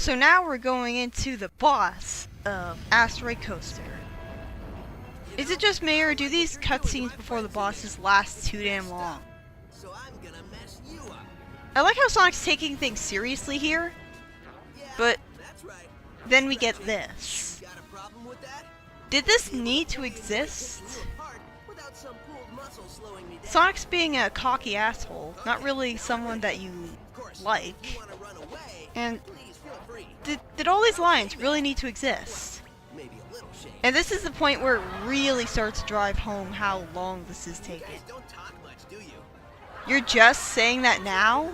So now we're going into the boss of Asteroid Coaster. Is it just me, or do these cutscenes before the bosses last too damn long? I like how Sonic's taking things seriously here, but then we get this. Did this need to exist? Sonic's being a cocky asshole, not really someone that you like. And did all these lines really need to exist? And this is the point where it really starts to drive home how long this is taking. You're just saying that now?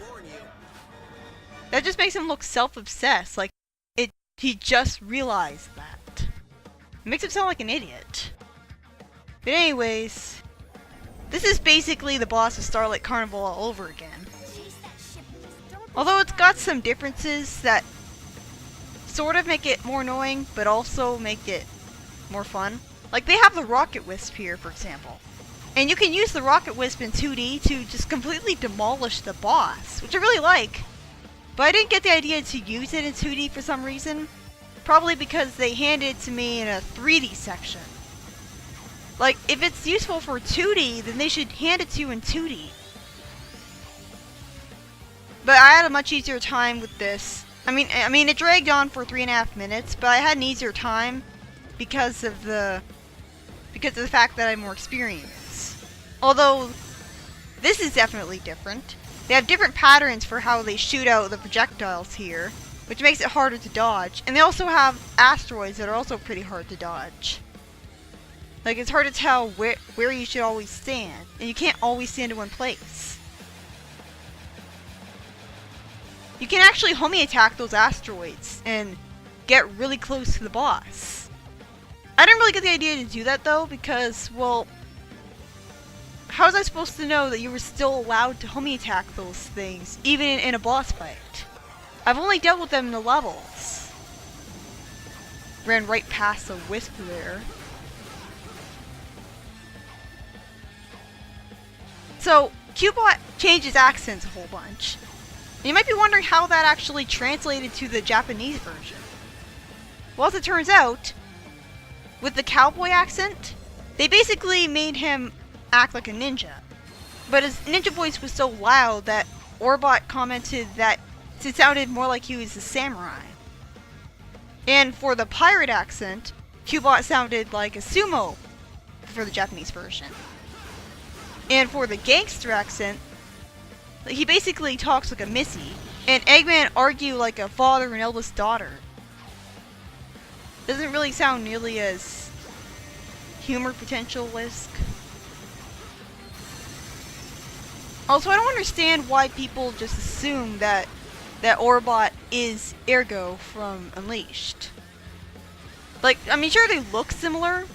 That just makes him look self-obsessed, like he just realized that. It makes him sound like an idiot. But anyways, this is basically the boss of Starlight Carnival all over again. Although it's got some differences that sort of make it more annoying, but also make it more fun. Like, they have the Rocket Wisp here, for example. And you can use the Rocket Wisp in 2D to just completely demolish the boss, which I really like. But I didn't get the idea to use it in 2D for some reason. Probably because they handed it to me in a 3D section. Like, if it's useful for 2D, then they should hand it to you in 2D. But I had a much easier time with this. I mean, it dragged on for 3.5 minutes, but I had an easier time because of the fact that I have more experience. Although, this is definitely different. They have different patterns for how they shoot out the projectiles here, which makes it harder to dodge. And they also have asteroids that are also pretty hard to dodge. Like, it's hard to tell where you should always stand, and you can't always stand in one place. You can actually homing attack those asteroids and get really close to the boss. I didn't really get the idea to do that though, because, well, how was I supposed to know that you were still allowed to homing attack those things, even in a boss fight? I've only dealt with them in the levels. Ran right past the Wisp there. So, Cubebot changes accents a whole bunch. And you might be wondering how that actually translated to the Japanese version. Well, as it turns out, with the cowboy accent, they basically made him act like a ninja. But his ninja voice was so loud that Orbot commented that it sounded more like he was a samurai. And for the pirate accent, Cubebot sounded like a sumo for the Japanese version. And for the gangster accent, he basically talks like a missy, and Eggman argue like a father and eldest daughter. Doesn't really sound nearly as humor potential-esque. Also, I don't understand why people just assume that Orbot is Ergo from Unleashed. Like, I mean, sure they look similar,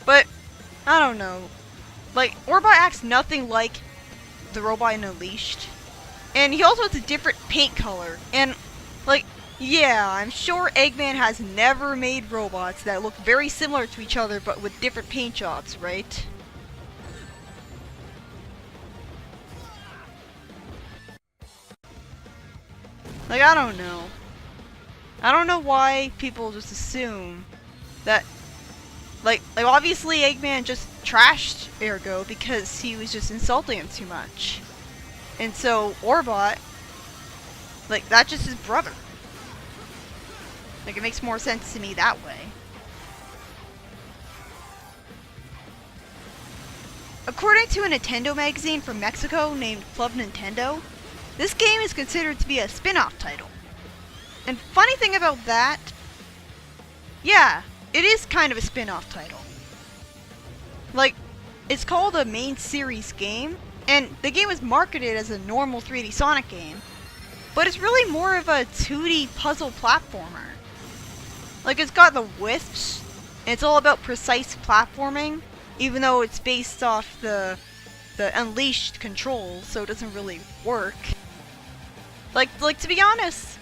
but I don't know. Like, Orbot acts nothing like the robot in Unleashed. And he also has a different paint color. And, like, yeah, I'm sure Eggman has never made robots that look very similar to each other but with different paint jobs, right? Like, I don't know. I don't know why people just assume that, like obviously Eggman just trashed Ergo because he was just insulting him too much. And so Orbot, like, that's just his brother. Like, it makes more sense to me that way. According to a Nintendo magazine from Mexico named Club Nintendo, this game is considered to be a spin-off title. And funny thing about that, yeah, it is kind of a spin-off title. Like, it's called a main series game, and the game is marketed as a normal 3D Sonic game, but it's really more of a 2D puzzle platformer. Like, it's got the wisps, and it's all about precise platforming, even though it's based off the Unleashed controls, so it doesn't really work. Like to be honest,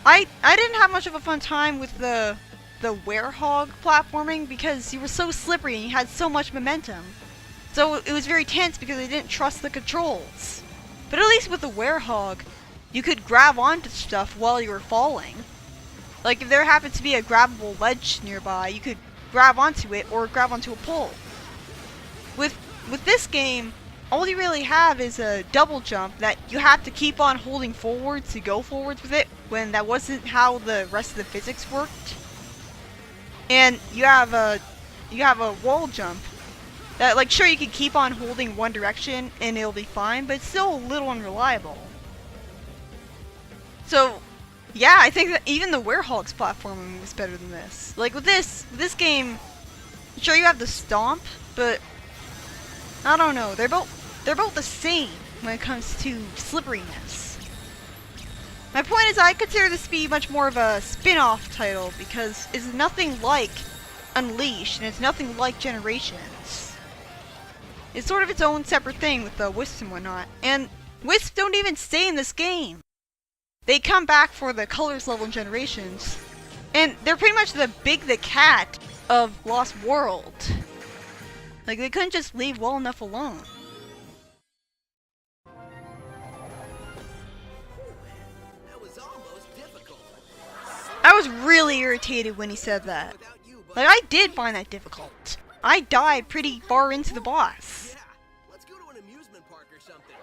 I didn't have much of a fun time with the werehog platforming because you were so slippery and you had so much momentum. So it was very tense because I didn't trust the controls. But at least with the werehog, you could grab onto stuff while you were falling. Like if there happened to be a grabbable ledge nearby, you could grab onto it or grab onto a pole. With this game, all you really have is a double jump that you have to keep on holding forward to go forwards with it, when that wasn't how the rest of the physics worked. And you have a wall jump that, like, sure, you can keep on holding one direction and it'll be fine, but it's still a little unreliable. So yeah, I think that even the Werehog's platforming was better than this. Like with this game, sure you have the stomp, but I don't know, they're both the same when it comes to slipperiness. My point is, I consider this to be much more of a spin-off title because it's nothing like Unleashed and it's nothing like Generations. It's sort of its own separate thing with the Wisps and whatnot, and Wisps don't even stay in this game. They come back for the Colors level in Generations, and they're pretty much the Big the Cat of Lost World. Like, they couldn't just leave well enough alone. I was really irritated when he said that. Like, I did find that difficult. I died pretty far into the boss. Let's go to an amusement park or something.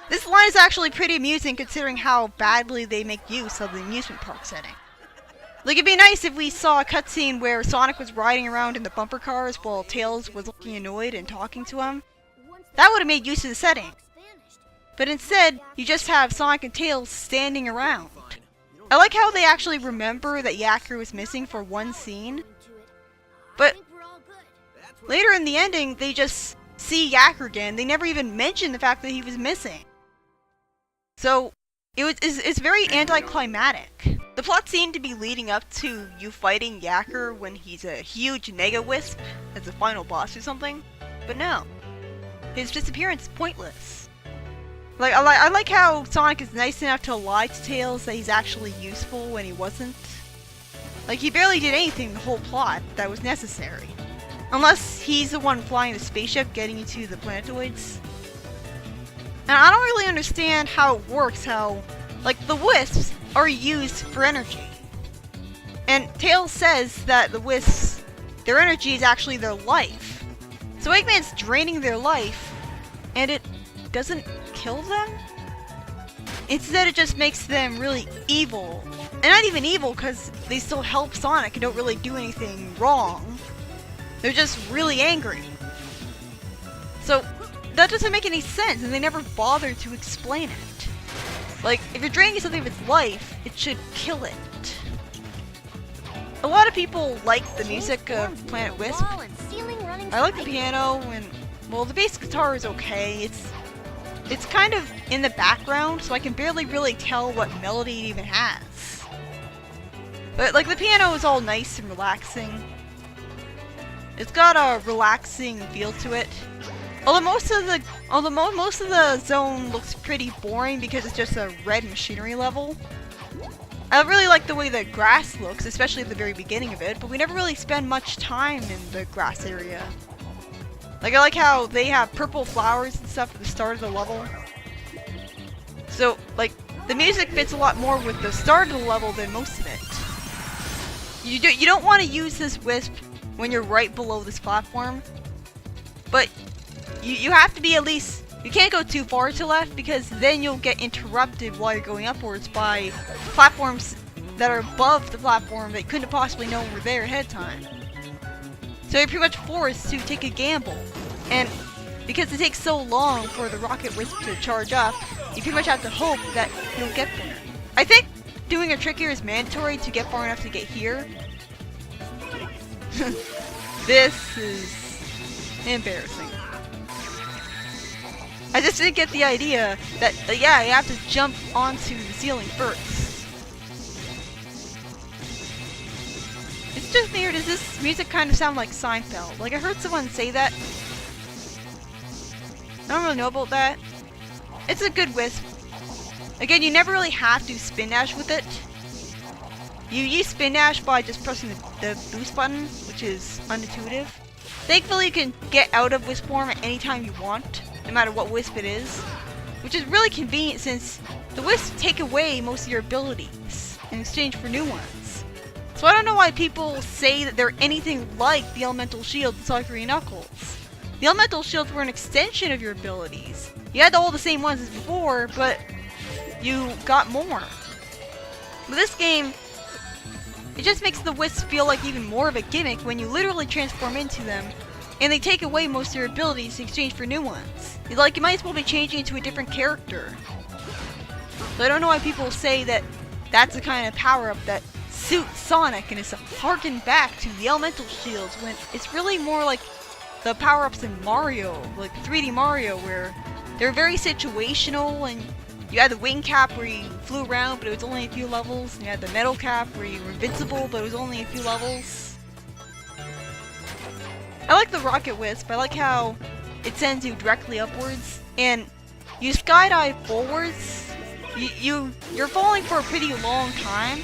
This line is actually pretty amusing considering how badly they make use of the amusement park setting. Like, it'd be nice if we saw a cutscene where Sonic was riding around in the bumper cars while Tails was looking annoyed and talking to him. That would have made use of the setting. But instead, you just have Sonic and Tails standing around. I like how they actually remember that Yaku was missing for one scene. But later in the ending, they just see Yaku again. They never even mention the fact that he was missing. So, it's very anticlimactic. The plot seemed to be leading up to you fighting Yaku when he's a huge Mega Wisp as the final boss or something. But no. His disappearance is pointless. Like, I like how Sonic is nice enough to lie to Tails that he's actually useful when he wasn't. Like, he barely did anything in the whole plot that was necessary. Unless he's the one flying the spaceship getting you to the planetoids. And I don't really understand how it works, how, like, the Wisps are used for energy. And Tails says that the Wisps, their energy is actually their life. So Eggman's draining their life, and it doesn't kill them? Instead, it just makes them really evil. And not even evil, because they still help Sonic and don't really do anything wrong. They're just really angry. So, that doesn't make any sense, and they never bother to explain it. Like, if you're draining something of its life, it should kill it. A lot of people like the music of Planet Wisp. I like the piano, and, well, the bass guitar is okay. It's kind of in the background, so I can barely really tell what melody it even has. But, like, the piano is all nice and relaxing. It's got a relaxing feel to it. Although most of the zone looks pretty boring because it's just a red machinery level. I really like the way the grass looks, especially at the very beginning of it, but we never really spend much time in the grass area. Like, I like how they have purple flowers and stuff at the start of the level. So, like, the music fits a lot more with the start of the level than most of it. You don't want to use this Wisp when you're right below this platform, but you have to be at least, you can't go too far to left because then you'll get interrupted while you're going upwards by platforms that are above the platform that you couldn't possibly know were there ahead of time. So you're pretty much forced to take a gamble, and because it takes so long for the Rocket Wisp to charge up, you pretty much have to hope that you'll get there. I think doing a trick here is mandatory to get far enough to get here. This is embarrassing. I just didn't get the idea that, yeah, you have to jump onto the ceiling first. It's just weird, does this music kind of sound like Seinfeld? Like, I heard someone say that. I don't really know about that. It's a good Wisp. Again, you never really have to spin dash with it. You use spin dash by just pressing the boost button, which is unintuitive. Thankfully, you can get out of Wisp form at any time you want, no matter what Wisp it is. which is really convenient since the Wisps take away most of your abilities in exchange for new ones. So I don't know why people say that they're anything like the Elemental Shield in Sonic 3 Knuckles. The Elemental Shields were an extension of your abilities. You had all the same ones as before, but you got more. With this game, it just makes the Wisps feel like even more of a gimmick when you literally transform into them, and they take away most of your abilities in exchange for new ones. You might as well be changing into a different character. So I don't know why people say that that's the kind of power-up that suits Sonic and is harkened back to the Elemental Shields, when it's really more like the power-ups in Mario, like 3D Mario, where they're very situational, and you had the wing cap where you flew around but it was only a few levels, and you had the metal cap where you were invincible but it was only a few levels. I like the Rocket Wisp. I like how it sends you directly upwards, and you skydive forwards. You're falling for a pretty long time,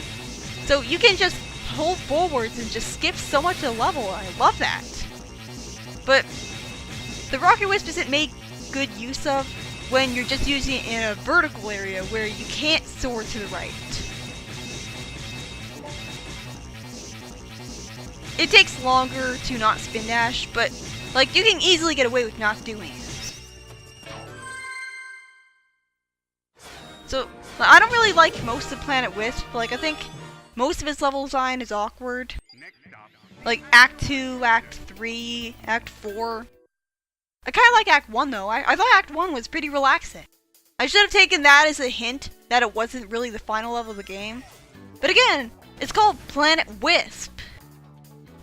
so you can just hold forwards and just skip so much of the level. I love that. But the Rocket Wisp isn't made good use of when you're just using it in a vertical area where you can't soar to the right. It takes longer to not spin dash, but like you can easily get away with not doing it. So I don't really like most of Planet Wisp. Like I think most of its level design is awkward. Like Act 2, Act 3, Act 4. I kind of like Act 1 though. I thought Act 1 was pretty relaxing. I should have taken that as a hint that it wasn't really the final level of the game. But again, it's called Planet Wisp.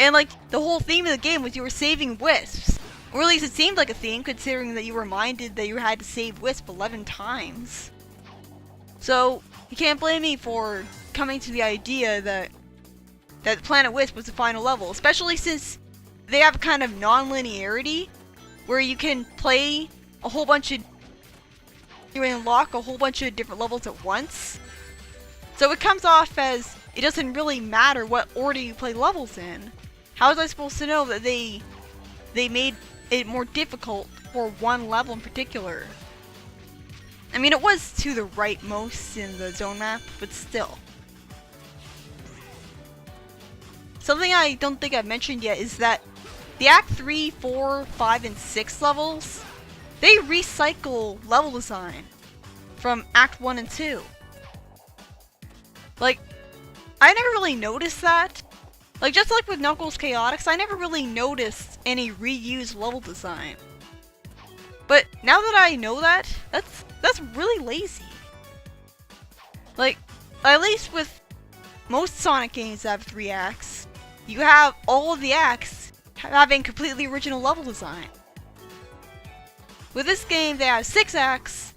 And like, the whole theme of the game was you were saving Wisps. Or at least it seemed like a theme, considering that you were reminded that you had to save Wisp 11 times. So, you can't blame me for coming to the idea that Planet Wisp was the final level, especially since they have a kind of non-linearity where you can play a whole bunch of, you unlock a whole bunch of different levels at once. So it comes off as it doesn't really matter what order you play levels in. How was I supposed to know that they made it more difficult for one level in particular? I mean, it was to the right most in the zone map, but still. Something I don't think I've mentioned yet is that the Act 3, 4, 5, and 6 levels, they recycle level design from Act 1 and 2. Like, I never really noticed that. Like, just like with Knuckles Chaotix, I never really noticed any reused level design. But now that I know that, that's really lazy. Like, at least with most Sonic games that have 3 acts, you have all of the acts having completely original level design. With this game, they have 6 acts,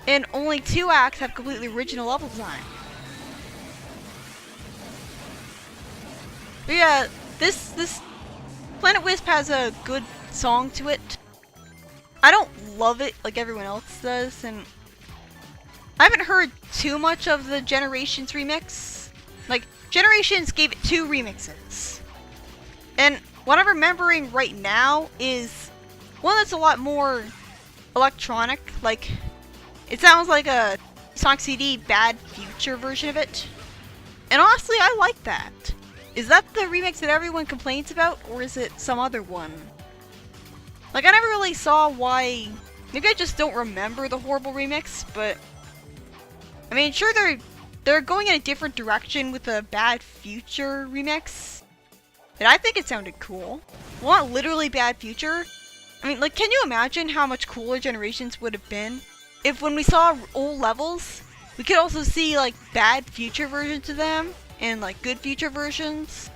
and only 2 acts have completely original level design. But yeah, this Planet Wisp has a good song to it. I don't love it like everyone else does, and I haven't heard too much of the Generations remix. Like, Generations gave it 2 remixes. And what I'm remembering right now is one that's a lot more electronic. Like, it sounds like a Sonic CD Bad Future version of it. And honestly, I like that. Is that the remix that everyone complains about, or is it some other one? Like, I never really saw why. Maybe I just don't remember the horrible remix, but I mean, sure, they're going in a different direction with the Bad Future remix, and I think it sounded cool. Well, not literally Bad Future. I mean, like, can you imagine how much cooler Generations would have been if when we saw old levels, we could also see, like, Bad Future versions of them, and, like, Good Future versions?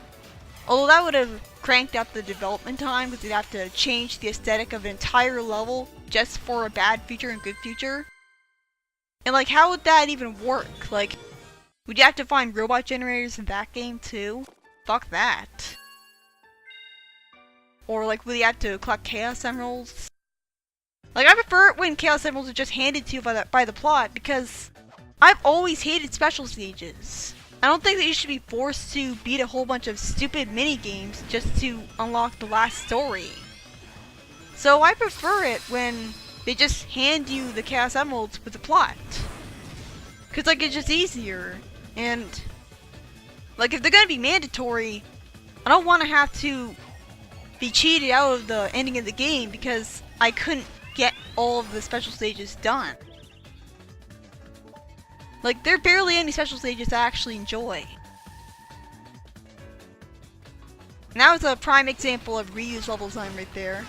Although that would have cranked up the development time, because you'd have to change the aesthetic of an entire level just for a Bad Future and Good Future. And, like, how would that even work? Like, would you have to find robot generators in that game, too? Fuck that. Or, like, would you have to collect Chaos Emeralds? Like, I prefer it when Chaos Emeralds are just handed to you by the plot, because I've always hated special stages. I don't think that you should be forced to beat a whole bunch of stupid mini-games just to unlock the last story. So I prefer it when they just hand you the Chaos Emeralds with the plot. Cause like it's just easier, and like if they're gonna be mandatory, I don't want to have to be cheated out of the ending of the game because I couldn't get all of the special stages done. Like there are barely any special stages I actually enjoy. And that was a prime example of reuse level design right there.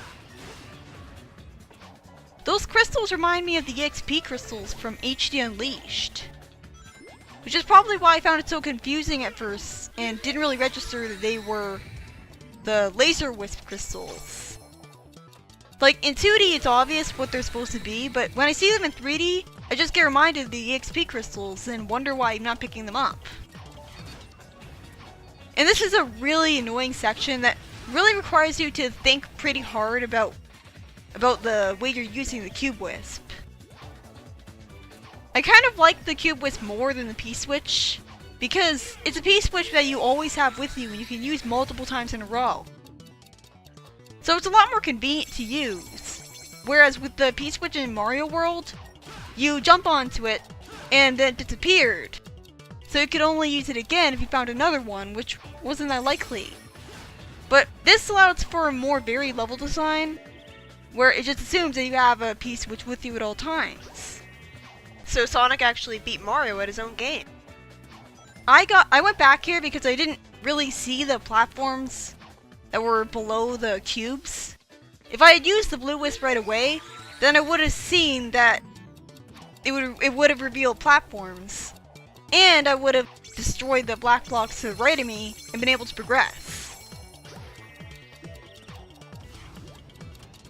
Those crystals remind me of the EXP crystals from HD Unleashed. Which is probably why I found it so confusing at first and didn't really register that they were the laser wisp crystals. Like in 2D it's obvious what they're supposed to be, but when I see them in 3D, I just get reminded of the EXP crystals and wonder why I'm not picking them up. And this is a really annoying section that really requires you to think pretty hard about the way you're using the Cube Wisp. I kind of like the Cube Wisp more than the P-Switch, because it's a P-Switch that you always have with you and you can use multiple times in a row. So it's a lot more convenient to use. Whereas with the P-Switch in Mario World, you jump onto it and then it disappeared. So you could only use it again if you found another one, which wasn't that likely. But this allows for a more varied level design, where it just assumes that you have a P-Switch with you at all times. So Sonic actually beat Mario at his own game. I went back here because I didn't really see the platforms that were below the cubes. If I had used the blue wisp right away, then I would have seen that it would have revealed platforms. And I would have destroyed the black blocks to the right of me and been able to progress.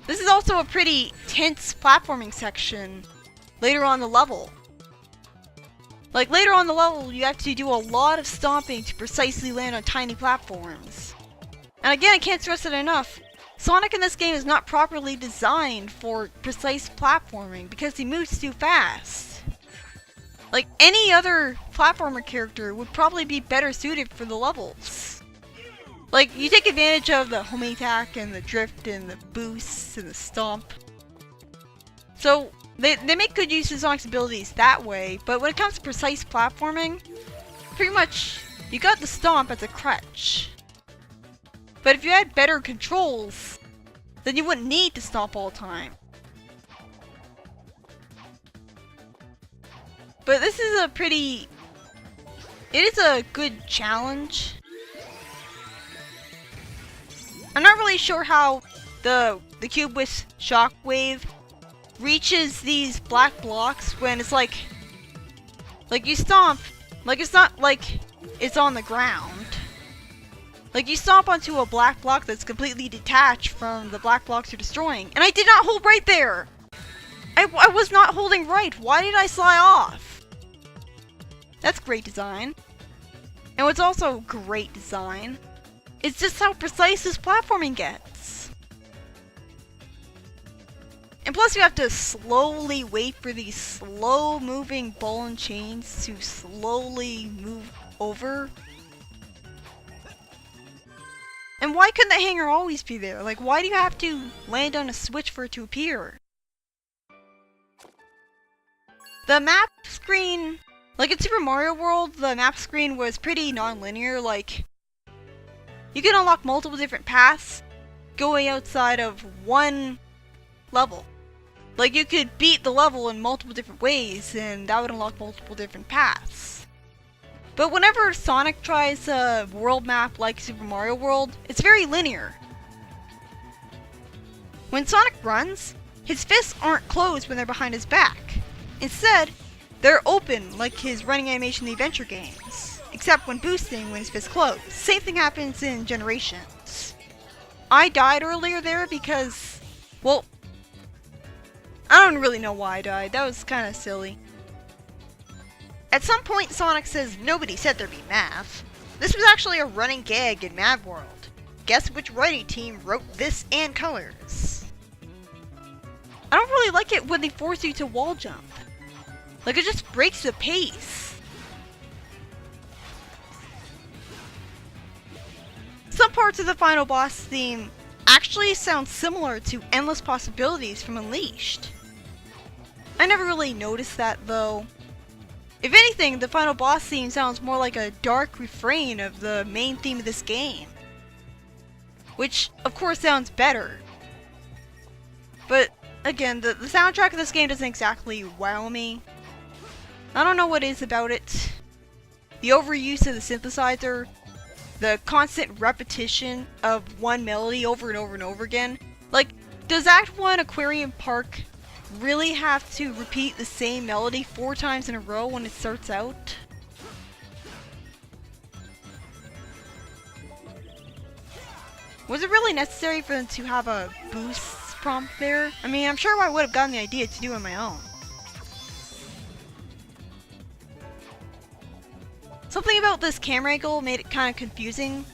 This is also a pretty tense platforming section later on the level. Like later on the level, you have to do a lot of stomping to precisely land on tiny platforms. And again, I can't stress it enough, Sonic in this game is not properly designed for precise platforming because he moves too fast. Like, any other platformer character would probably be better suited for the levels. Like, you take advantage of the homing attack and the drift and the boosts and the stomp. So, they make good use of Sonic's abilities that way, but when it comes to precise platforming, pretty much, you got the stomp as a crutch. But if you had better controls, then you wouldn't need to stomp all the time. But this is it is a good challenge. I'm not really sure how the Cube Wisp Shockwave reaches these black blocks when it's like you stomp, like it's not like it's on the ground. Like you stomp onto a black block that's completely detached from the black blocks you're destroying. And I did not hold right there! I was not holding right. Why did I slide off? That's great design. And what's also great design is just how precise this platforming gets. And plus you have to slowly wait for these slow moving ball and chains to slowly move over. And why couldn't the hanger always be there? Like, why do you have to land on a switch for it to appear? The map screen, like in Super Mario World, the map screen was pretty non-linear. Like, you can unlock multiple different paths going outside of one level. Like, you could beat the level in multiple different ways, and that would unlock multiple different paths. But whenever Sonic tries a world map like Super Mario World, it's very linear. When Sonic runs, his fists aren't closed when they're behind his back. Instead, they're open like his running animation in the adventure games, except when boosting when his fists closed. Same thing happens in Generations. I died earlier there because, well, I don't really know why I died. That was kind of silly. At some point, Sonic says nobody said there'd be math. This was actually a running gag in Mad World. Guess which writing team wrote this and colors? I don't really like it when they force you to wall jump. Like, it just breaks the pace. Some parts of the final boss theme actually sound similar to Endless Possibilities from Unleashed. I never really noticed that though. If anything, the final boss theme sounds more like a dark refrain of the main theme of this game. Which, of course, sounds better. But, again, the soundtrack of this game doesn't exactly wow me. I don't know what it is about it. The overuse of the synthesizer, the constant repetition of one melody over and over and over again. Like, does Act 1 Aquarium Park really have to repeat the same melody 4 times in a row when it starts out? Was it really necessary for them to have a boost prompt there? I mean, I'm sure I would have gotten the idea to do it on my own. Something about this camera angle made it kind of confusing.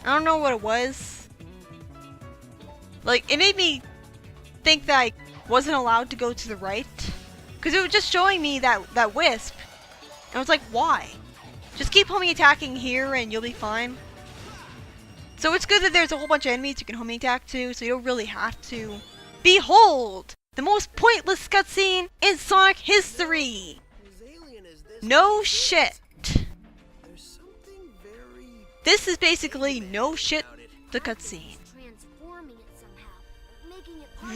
I don't know what it was. Like, it made me think that I wasn't allowed to go to the right. Because it was just showing me that wisp. And I was like, why? Just keep homing attacking here and you'll be fine. So it's good that there's a whole bunch of enemies you can homing attack to, so you don't really have to. Behold! The most pointless cutscene in Sonic history! No shit. This is basically no shit the cutscene.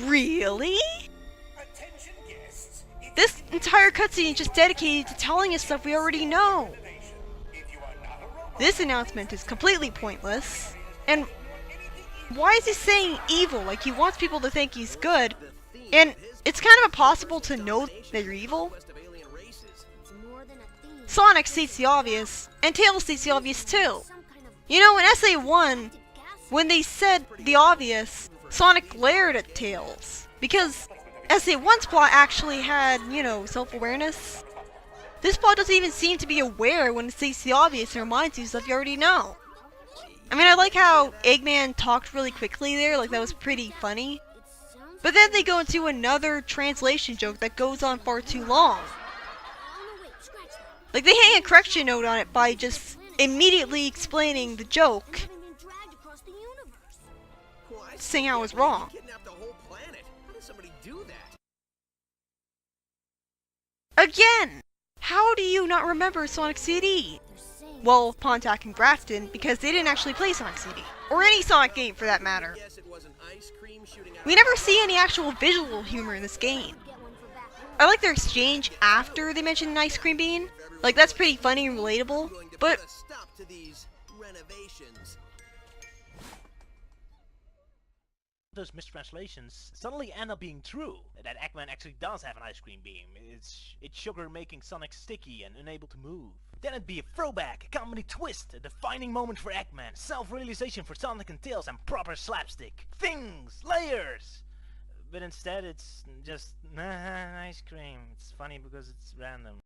Really? This entire cutscene is just dedicated to telling us stuff we already know. This announcement is completely pointless. And why is he saying evil? Like, he wants people to think he's good. And it's kind of impossible to know that you're evil. Sonic states the obvious, and Tails states the obvious too. You know, in SA1, when they said the obvious, Sonic glared at Tails. Because SA1's plot actually had, you know, self-awareness. This plot doesn't even seem to be aware when it states the obvious and reminds you stuff you already know. I mean, I like how Eggman talked really quickly there, like that was pretty funny. But then they go into another translation joke that goes on far too long. Like, they hang a correction note on it by just immediately explaining the joke, saying I was wrong. Again! How do you not remember Sonic CD? Well, Pontac and Grafton, because they didn't actually play Sonic CD. Or any Sonic game, for that matter. We never see any actual visual humor in this game. I like their exchange after they mention an ice cream bean. Like, that's pretty funny and relatable. But those mistranslations suddenly end up being true. That Eggman actually does have an ice cream beam. It's sugar making Sonic sticky and unable to move. Then it'd be a throwback, a comedy twist, a defining moment for Eggman, self-realization for Sonic and Tails, and proper slapstick. Things, layers! But instead it's just ice cream. It's funny because it's random.